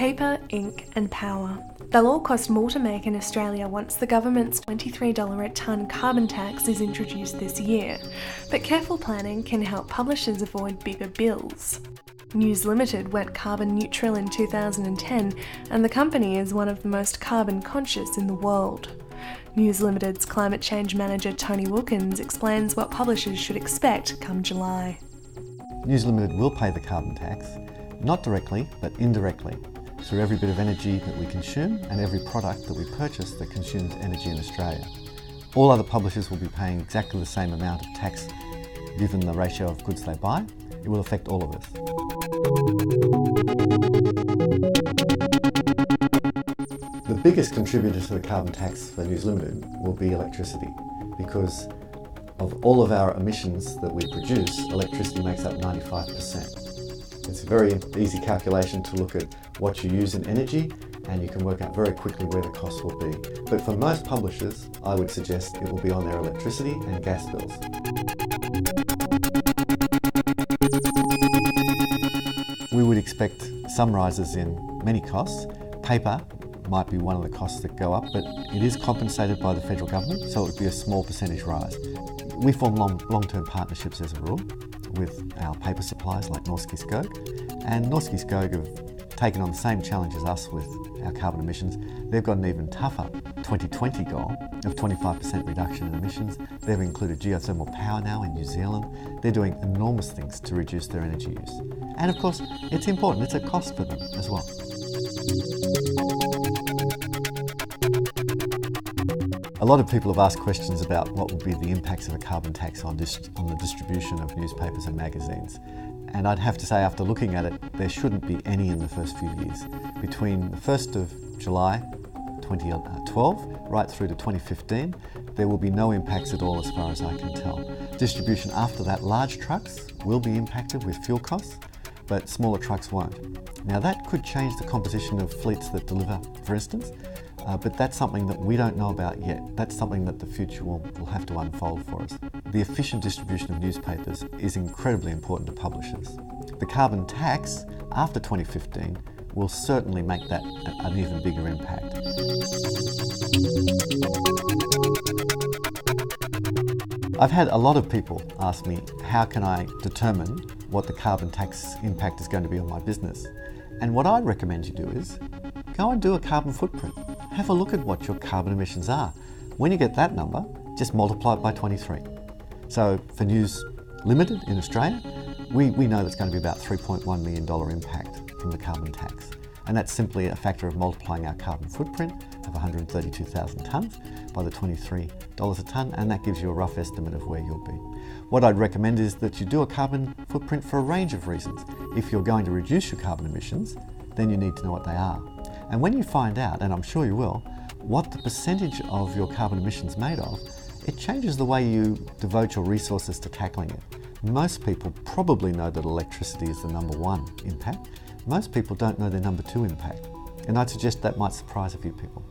Paper, ink and power. They'll all cost more to make in Australia once the government's $23 a tonne carbon tax is introduced this year, but careful planning can help publishers avoid bigger bills. News Limited went carbon neutral in 2010, and the company is one of the most carbon conscious in the world. News Limited's climate change manager Tony Wilkins explains what publishers should expect come July. News Limited will pay the carbon tax, not directly but indirectly, through every bit of energy that we consume and every product that we purchase that consumes energy in Australia. All other publishers will be paying exactly the same amount of tax given the ratio of goods they buy. It will affect all of us. The biggest contributor to the carbon tax for News Limited will be electricity, because of all of our emissions that we produce, electricity makes up 95%. It's a very easy calculation to look at what you use in energy, and you can work out very quickly where the cost will be. But for most publishers, I would suggest it will be on their electricity and gas bills. We would expect some rises in many costs. Paper might be one of the costs that go up, but it is compensated by the federal government, so it would be a small percentage rise. We form long-term partnerships as a rule with our paper suppliers like Norske Skog, and Norske Skog have taken on the same challenge as us with our carbon emissions. They've got an even tougher 2020 goal of 25% reduction in emissions. They've included geothermal power now in New Zealand. They're doing enormous things to reduce their energy use. And of course, it's important, it's a cost for them as well. A lot of people have asked questions about what will be the impacts of a carbon tax on the distribution of newspapers and magazines. And I'd have to say, after looking at it, there shouldn't be any in the first few years. Between the 1st of July 2012 right through to 2015, there will be no impacts at all as far as I can tell. Distribution after that, large trucks will be impacted with fuel costs, but smaller trucks won't. Now that could change the composition of fleets that deliver, for instance, but that's something that we don't know about yet. That's something that the future will have to unfold for us. The efficient distribution of newspapers is incredibly important to publishers. The carbon tax after 2015 will certainly make that an even bigger impact. I've had a lot of people ask me, how can I determine what the carbon tax impact is going to be on my business? And what I'd recommend you do is go and do a carbon footprint. Have a look at what your carbon emissions are. When you get that number, just multiply it by 23. So for News Limited in Australia, we know that's going to be about $3.1 million impact from the carbon tax. And that's simply a factor of multiplying our carbon footprint of 132,000 tonnes by the $23 a tonne, and that gives you a rough estimate of where you'll be. What I'd recommend is that you do a carbon footprint for a range of reasons. If you're going to reduce your carbon emissions, then you need to know what they are. And when you find out, and I'm sure you will, what the percentage of your carbon emissions made of, it changes the way you devote your resources to tackling it. Most people probably know that electricity is the number one impact. Most people don't know their number two impact. And I'd suggest that might surprise a few people.